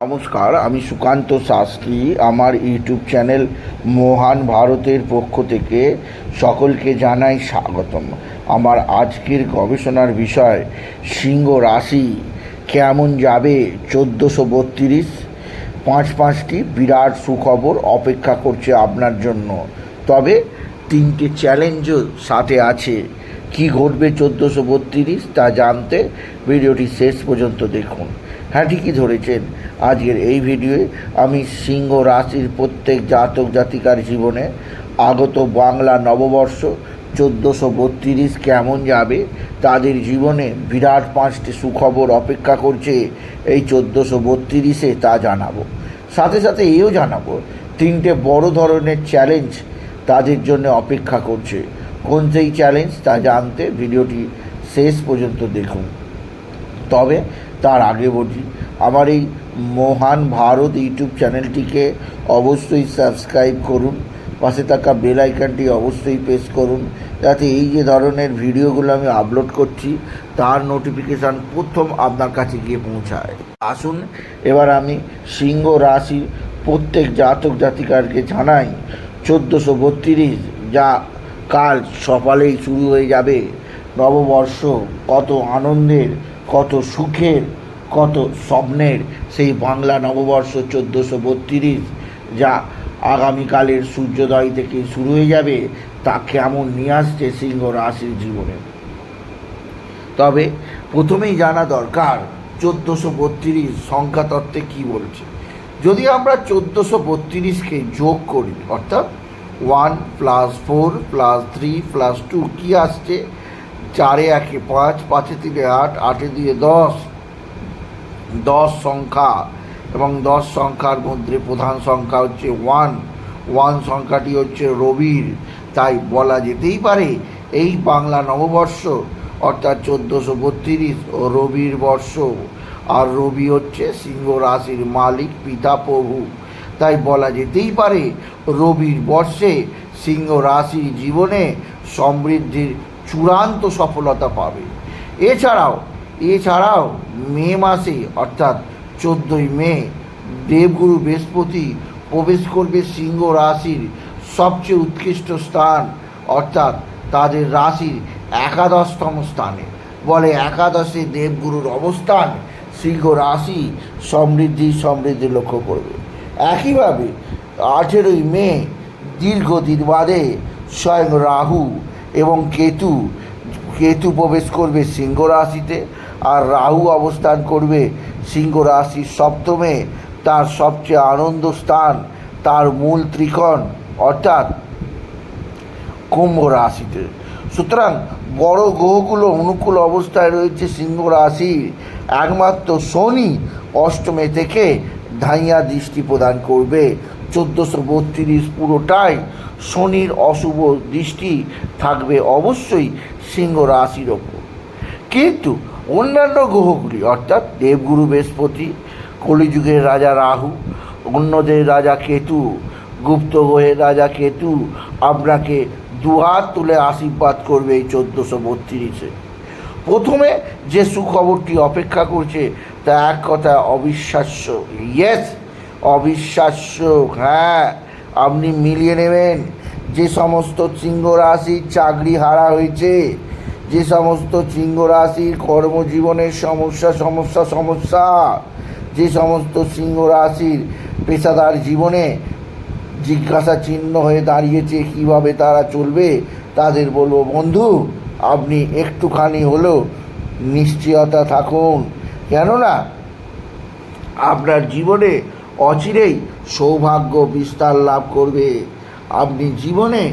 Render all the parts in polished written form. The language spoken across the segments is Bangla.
নমস্কার, আমি সুকান্ত শাস্ত্রী। আমার ইউটিউব চ্যানেল মহান ভারতের পক্ষ থেকে সকলকে জানাই স্বাগতম। আমার আজকের গবেষণার বিষয় সিংহ রাশি কেমন যাবে 1432। পাঁচটি বিরাট সুখবর অপেক্ষা করছে আপনার জন্য। তবে তিনটে চ্যালেঞ্জও সাথে আছে। কি ঘটবে 1432 তা জানতে ভিডিওটি শেষ পর্যন্ত দেখুন। হ্যাঁ, ঠিকই ধরেছেন। আজকের এই ভিডিওয়ে আমি সিংহ রাশির প্রত্যেক জাতক জাতিকার জীবনে আগত বাংলা নববর্ষ 1432 কেমন যাবে, তাদের জীবনে বিরাট পাঁচটি সুখবর অপেক্ষা করছে এই 1432-এ তা জানাবো। সাথে সাথে এও জানাবো তিনটে বড় ধরনের চ্যালেঞ্জ তাদের জন্য অপেক্ষা করছে। কোন সেই চ্যালেঞ্জ তা জানতে ভিডিওটি শেষ পর্যন্ত দেখুন। তবে তার আগে বলি, আমার এই মহান ভারত ইউটিউব চ্যানেলটিকে অবশ্যই সাবস্ক্রাইব করুন, পাশে থাকা বেল আইকনটি অবশ্যই প্রেস করুন, যাতে এই যে ধরনের ভিডিওগুলো আমি আপলোড করছি তার নোটিফিকেশান প্রথম আপনার কাছে গিয়ে পৌঁছায়। আসুন এবার আমি সিংহ রাশির প্রত্যেক জাতক জাতিকারকে জানাই 1432 যা কাল সকালেই শুরু হয়ে যাবে। নববর্ষ কত আনন্দের, কত সুখের, কত স্বপ্নের সেই বাংলা নববর্ষ 1432 যা আগামীকালের সূর্যোদয় থেকে শুরু হয়ে যাবে, তা কেমন নিয়ে আসছে সিংহ রাশির জীবনে। তবে প্রথমেই জানা দরকার 1432 সংখ্যাতত্ত্বে কী বলছে। যদি আমরা 1432কে যোগ করি, অর্থাৎ 1 + 4 + 3 + 2 কী আসছে, 4 × 1 = 5, 5 × 3 = 8, 8 × 2 = 10। 10 সংখ্যা এবং 10 সংখ্যার মধ্যে প্রধান সংখ্যা হচ্ছে 1। 1 সংখ্যাটি হচ্ছে রবির। তাই বলা যেতেই পারে এই বাংলা নববর্ষ অর্থাৎ 1432 রবির বর্ষ। আর রবি হচ্ছে সিংহ রাশির মালিক, পিতা, প্রভু। তাই বলা যেতেই পারে রবির বর্ষে সিংহ রাশির জীবনে সমৃদ্ধির চূড়ান্ত সফলতা পাবে। এছাড়াও মে মাসে অর্থাৎ 14ই মে দেবগুরু বৃহস্পতি প্রবেশ করবে সিংহ রাশির সবচেয়ে উৎকৃষ্ট স্থান, অর্থাৎ তাদের রাশির 11তম স্থানে। বলে একাদশে দেবগুরুর অবস্থান সিংহ রাশি সমৃদ্ধি লক্ষ্য করবে। একইভাবে 18ই মে দীর্ঘদিন বাদে স্বয়ং রাহু এবং কেতু প্রবেশ করবে সিংহ রাশিতে। আর রাহু অবস্থান করবে সিংহ রাশির সপ্তমে, তার সবচেয়ে আনন্দ স্থান, তার মূল ত্রিকোণ অর্থাৎ কুম্ভ রাশিতে। সুতরাং বড় গ্রহগুলো অনুকূল অবস্থায় রয়েছে সিংহ রাশির। একমাত্র শনি অষ্টমে থেকে ধাইয়া দৃষ্টি প্রদান করবে। 1432 পুরোটাই শনির অশুভ দৃষ্টি থাকবে অবশ্যই সিংহ রাশির ওপর। কিন্তু অন্যান্য গ্রহগুলি অর্থাৎ দেবগুরু বৃহস্পতি, কলিযুগের রাজা রাহু, অন্যদের রাজা কেতু, গুপ্ত গ্রহের রাজা কেতু আপনাকে দুহাত তুলে আশীর্বাদ করবে এই 1432-এ। প্রথমে যে সুখবরটি অপেক্ষা করছে তা এক কথা অবিশ্বাস্য। অবিশ্বাস্য। হ্যাঁ, আপনি মিলিয়ে নেবেন। যে সমস্ত সিংহ রাশির চাকরি হারা হয়েছে, যে সমস্ত সিংহ রাশির কর্মজীবনের সমস্যা, যে সমস্ত সিংহ রাশির পেশাদার জীবনে জিজ্ঞাসা চিহ্ন হয়ে দাঁড়িয়েছে কিভাবে তারা চলবে, তাদের বলবো, বন্ধু আপনি একটুখানি হলেও নিশ্চয়তা থাকুন। কেননা আপনার জীবনে অচিরেই সৌভাগ্য বিস্তার লাভ করবে। আপনি জীবনে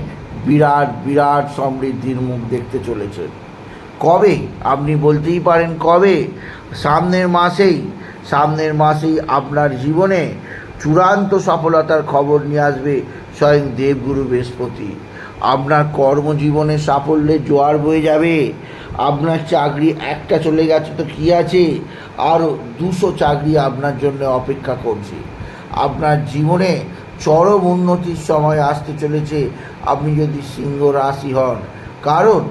বিরাট সমৃদ্ধির মুখ দেখতে চলেছেন। কবে? আপনি বলতেই পারেন কবে? সামনের মাসেই আপনার জীবনে চূড়ান্ত সফলতার খবর নিয়ে আসবে স্বয়ং দেবগুরু বৃহস্পতি। আপনার কর্মজীবনে সাফল্যের জোয়ার বয়ে যাবে। আপনার চাকরি একটা চলে গেছে তো কী আছে, আরও 200 চাকরি আপনার জন্য অপেক্ষা করছে। আপনার জীবনে চরম উন্নতির সময় আসতে চলেছে আপনি যদি সিংহ রাশি হন। কারণ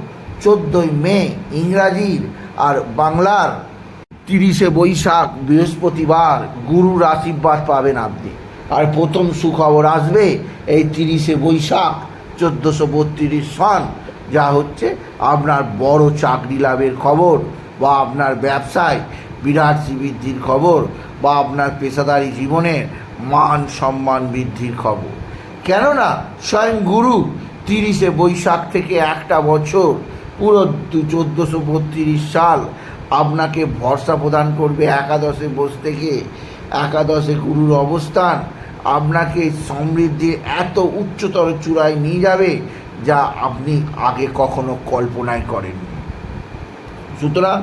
14ই মে ইংরাজির আর বাংলার 30শে বৈশাখ বৃহস্পতিবার গুরুর আশীর্বাদ পাবেন আপনি। আর প্রথম সুখবর আসবে এই 30শে বৈশাখ 1432 সন, যা হচ্ছে আপনার বড় চাকরি লাভের খবর, বা আপনার ব্যবসায় বিরাট বৃদ্ধির খবর, বা আপনার পেশাদারি জীবনে মান সম্মান বৃদ্ধির খবর। কেননা স্বয়ং গুরু 30শে বৈশাখ থেকে একটা বছর পুরো 1432 সাল আপনাকে ভরসা প্রদান করবে। একাদশে বসে থেকে একাদশে গুরুর অবস্থান আপনাকে সমৃদ্ধির এত উচ্চতর চূড়ায় নিয়ে যাবে যা আপনি আগে কখনো কল্পনাই করেননি। সুতরাং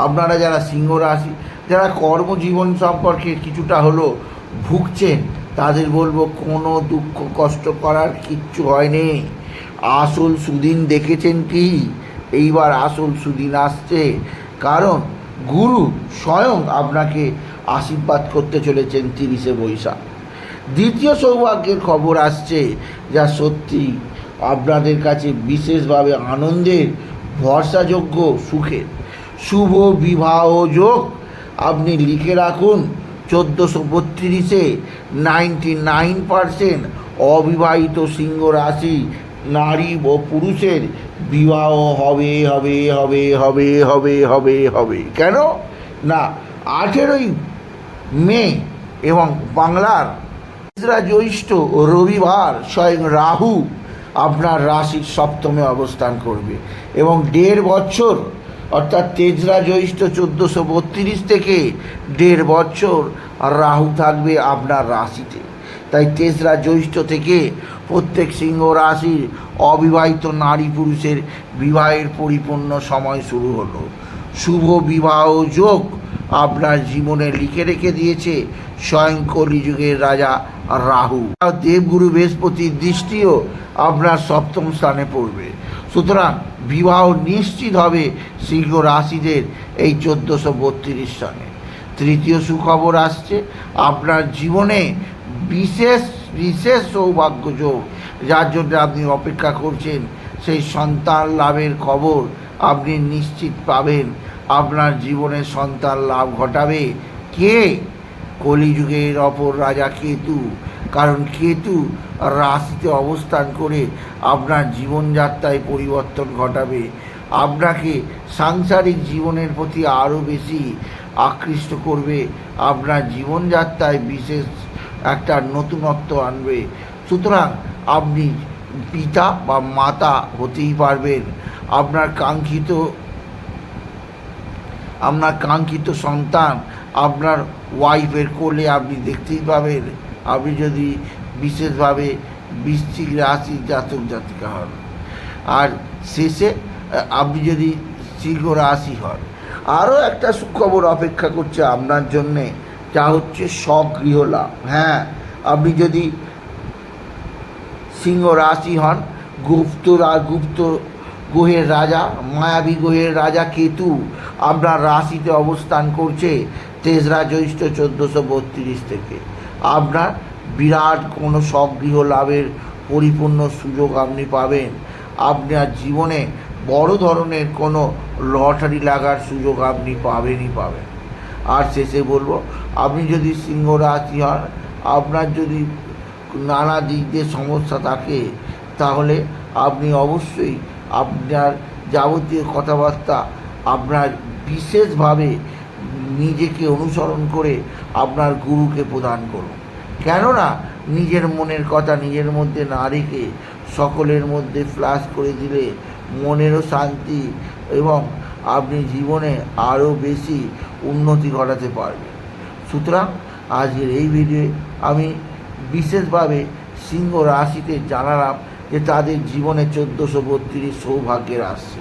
আপনারা যারা সিংহ রাশি, যারা কর্মজীবন সম্পর্কে কিছুটা হলো ভুগছেন, তাদের বলবো কোনো দুঃখ কষ্ট করার কিচ্ছু হয়নি। আসল সুদিন দেখেছেন কি? এইবার আসল সুদিন আসছে, কারণ গুরু স্বয়ং আপনাকে আশীর্বাদ করতে চলেছেন 30শে বৈশাখ। দ্বিতীয় সৌভাগ্যের খবর আসছে, যা সত্যি আপনাদের কাছে বিশেষভাবে আনন্দের, ভরসাযোগ্য, সুখের। শুভ বিবাহ যোগ আপনি লিখে রাখুন। 1432-এ 99% অবিবাহিত সিংহ রাশি নারী ও পুরুষের বিবাহ হবে হবে হবে হবে হবে হবে হবে। কেন না, 18ই মে এবং বাংলার তেসরা জ্যৈষ্ঠ রবিবার স্বয়ং রাহু আপনার রাশির সপ্তমে অবস্থান করবে, এবং 1.5 বছর অর্থাৎ তেসরা জ্যৈষ্ঠ 1432 থেকে 1.5 বছর রাহু থাকবে আপনার রাশিতে। তাই তেসরা জ্যৈষ্ঠ থেকে প্রত্যেক সিংহ রাশির অবিবাহিত নারী পুরুষের বিবাহের পরিপূর্ণ সময় শুরু হলো। শুভ বিবাহ যোগ আপনার জীবনে লিখে রেখে দিয়েছে স্বয়ং কলিযুগের রাজা রাহু। দেবগুরু বৃহস্পতির দৃষ্টিও আপনার সপ্তম স্থানে পড়বে। সুতরাং বিবাহ নিশ্চিত হবে সিংহ রাশিদের এই 1432 সনে। তৃতীয় সুখবর আসছে, আপনার জীবনে বিশেষ বিশেষ সৌভাগ্য যোগ, যার জন্য আপনি অপেক্ষা করছেন, সেই সন্তান লাভের খবর আপনি নিশ্চিত পাবেন। আপনার জীবনে সন্তান লাভ ঘটাবে কে? কলিযুগের অপর রাজা কেতু। কারণ কেতু রাশিতে অবস্থান করে আপনার জীবনযাত্রায় পরিবর্তন ঘটাবে, আপনাকে সাংসারিক জীবনের প্রতি আরও বেশি আকৃষ্ট করবে, আপনার জীবনযাত্রায় বিশেষ একটা নতুনত্ব আনবে। সুতরাং আপনি পিতা বা মাতা হতেই পারবেন। আপনার কাঙ্ক্ষিত সন্তান আপনার ওয়াইফের কোলে আপনি দেখতেই পাবেন, আপনি যদি বিশেষভাবে বৃশ্চিক রাশির জাতক জাতিকা হন। আর শেষে আপনি যদি সিংহ রাশি হন, আরও একটা সুখবর অপেক্ষা করছে আপনার জন্যে, যা হচ্ছে স্বগৃহ লাভ। হ্যাঁ, আপনি যদি সিংহ রাশি হন, গুপ্ত গ্রহের রাজা, মায়াবী গ্রহের রাজা কেতু আপনার রাশিতে অবস্থান করছে তেসরা জ্যৈষ্ঠ 1432 থেকে। আপনার বিরাট কোনো স্বগৃহ লাভের পরিপূর্ণ সুযোগ আপনি পাবেন। আপনার জীবনে বড় ধরনের কোনো লটারি লাগার সুযোগ আপনি পাবেনই পাবেন। আর শেষে বলবো, আপনি যদি সিংহ রাশি হন, আপনার যদি নানা দিক দিয়ে সমস্যা থাকে, তাহলে আপনি অবশ্যই আপনার যাবতীয় কথাবার্তা আপনার বিশেষভাবে নিজেকে অনুসরণ করে আপনার গুরুকে প্রদান করুন। কেননা নিজের মনের কথা নিজের মধ্যে না রেখে সকলের মধ্যে ফ্ল্যাশ করে দিলে মনেরও শান্তি এবং আপনি জীবনে আরও বেশি উন্নতি ঘটাতে পারবেন। সুতরাং আজকের এই ভিডিওয়ে আমি বিশেষভাবে সিংহ রাশিতে জানালাম যে তাদের জীবনে 1432 সৌভাগ্যের আসছে।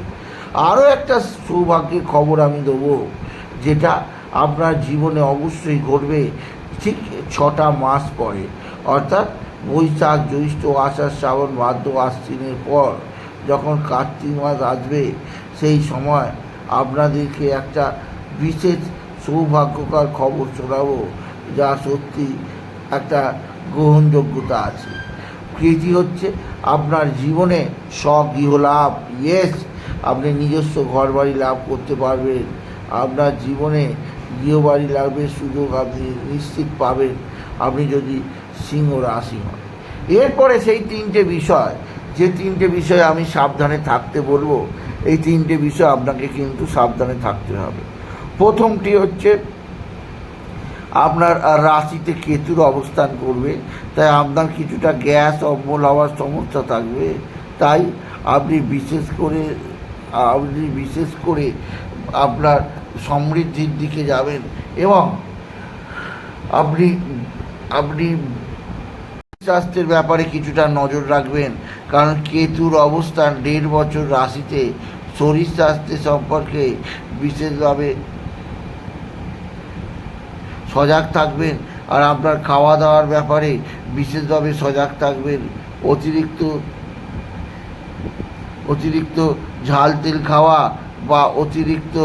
আরও একটা সৌভাগ্যের খবর আমি দেবো, যেটা আপনার জীবনে অবশ্যই ঘটবে ঠিক 6টা মাস পরে, অর্থাৎ বৈশাখ জ্যৈষ্ঠ আষাঢ় শ্রাবণ ভাদ্র আশ্বিনের পর যখন কার্তিক মাস আসবে, সেই সময় আপনাদেরকে একটা বিশেষ সৌভাগ্যকর খবর শোনাবো, যা সত্যি একটা গ্রহণযোগ্যতা আছে। কৃতি হচ্ছে আপনার জীবনে স্বগৃহ লাভ। ইয়েস, আপনি নিজস্ব ঘরবাড়ি লাভ করতে পারবেন। আপনার জীবনে গৃহবাড়ি লাভের সুযোগ আপনি নিশ্চিত পাবেন আপনি যদি সিংহ রাশি হন। এরপরে সেই তিনটে বিষয়, যে তিনটে বিষয়ে আমি সাবধানে থাকতে বলবো, এই তিনটে বিষয় আপনাকে কিন্তু সাবধানে থাকতে হবে। প্রথমটি হচ্ছে আপনার রাশিতে কেতুর অবস্থান করবে, তাই আপনার কিছুটা গ্যাস অম্বল হওয়ার সমস্যা থাকবে। তাই আপনি বিশেষ করে আপনার সমৃদ্ধির দিকে যাবেন এবং আপনি স্বাস্থ্যের ব্যাপারে কিছুটা নজর রাখবেন, কারণ কেতুর অবস্থান 1.5 বছর রাশিতে। শরীর স্বাস্থ্য সম্পর্কে বিশেষভাবে সজাগ থাকবেন, আর আপনার খাওয়া দাওয়ার ব্যাপারে বিশেষভাবে সজাগ থাকবেন। অতিরিক্ত ঝাল তেল খাওয়া বা অতিরিক্ত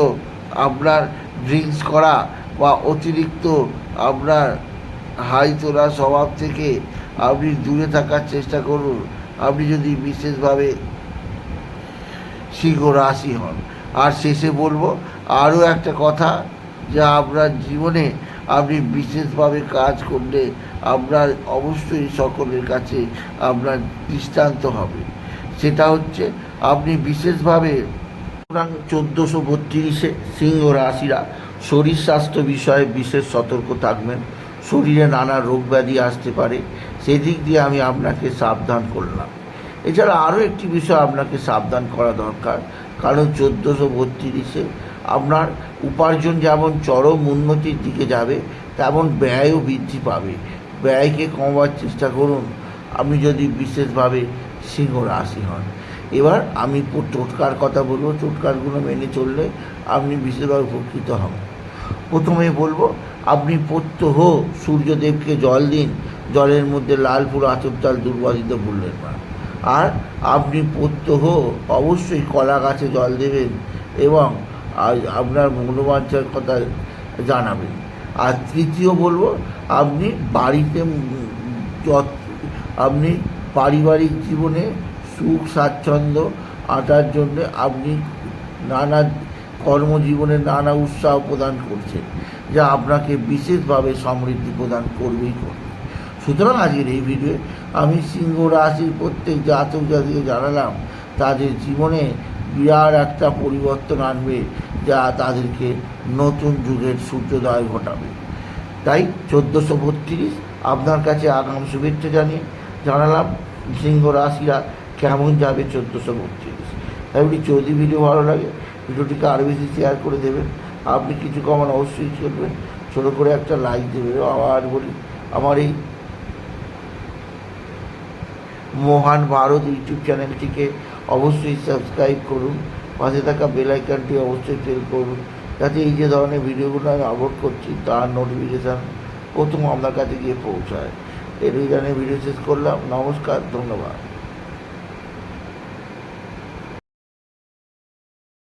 আপনার ড্রিঙ্কস করা বা অতিরিক্ত আপনার হাই তোলা স্বভাব থেকে আপনি দূরে থাকার চেষ্টা করুন, আপনি যদি বিশেষভাবে সিংহ রাশি হন। আর শেষে বলবো আরও একটা কথা, যা আপনার জীবনে আপনি বিশেষভাবে কাজ করলে আপনার অবশ্যই সকলের কাছে আপনার দৃষ্টান্ত হবে। সেটা হচ্ছে আপনি বিশেষভাবে 1432-এ সিংহ রাশিরা শরীর স্বাস্থ্য বিষয়ে বিশেষ সতর্ক থাকবেন। শরীরে নানা রোগ ব্যাধি আসতে পারে, সেদিক দিয়ে আমি আপনাকে সাবধান করলাম। এছাড়া আরও একটি বিষয় আপনাকে সাবধান করা দরকার, কারণ 1432-এ আপনার উপার্জন যেমন চরম উন্নতির দিকে যাবে, তেমন ব্যয়ও বৃদ্ধি পাবে। ব্যয়কে কমাবার চেষ্টা করুন আপনি যদি বিশেষভাবে সিংহ রাশি হন। এবার আমি টোটকার কথা বলবো, টোটকারগুলো মেনে চললে আপনি বিশেষভাবে উপকৃত হন। প্রথমে বলবো, আপনি প্রত্যহ সূর্যদেবকে জল দিন, জলের মধ্যে লাল ফুল আতপ চাল দুর্বা দিতে ভুলবেন না। আর আপনি প্রত্যহ অবশ্যই কলা গাছে জল দেবেন এবং আপনার মনোবাঞ্ছার কথা জানাবেন। আর তৃতীয় বলবো, আপনি আপনি পারিবারিক জীবনে সুখ স্বাচ্ছন্দ্য আনার জন্য আপনি নানা কর্মজীবনে নানা উৎসাহ প্রদান করছেন, যা আপনাকে বিশেষভাবে সমৃদ্ধি প্রদান করবেই করবে। সুতরাং আজকের এই ভিডিওয়ে আমি সিংহ রাশির প্রত্যেক জাতক জাতিকে জানালাম তাদের জীবনে বিরাট একটা পরিবর্তন আনবে, যা তাদেরকে নতুন যুগের সূর্যোদয় ঘটাবে। তাই 1432 আপনার কাছে আগাম শুভেচ্ছা জানালাম সিংহ রাশিরা কেমন যাবে 1432। তাই যদি ভিডিও ভালো লাগে ভিডিওটিকে আরও বেশি শেয়ার করে দেবেন। আপনি কিছু কমান অবশ্যই করবেন, ছোটো করে একটা লাইক দেবেন। আবার বলি, আমার এই মহান ভারত ইউটিউব চ্যানেলটিকে অবশ্যই সাবস্ক্রাইব করুন, পাশে থাকা বেল আইকনটি অবশ্যই ক্লিক করুন, যাতে এই যে ধরনের ভিডিওগুলো আমি আপলোড করছি তার নোটিফিকেশান প্রথম আপনার কাছে গিয়ে পৌঁছায়। এই ভিডিও শেষ করলাম। নমস্কার, ধন্যবাদ।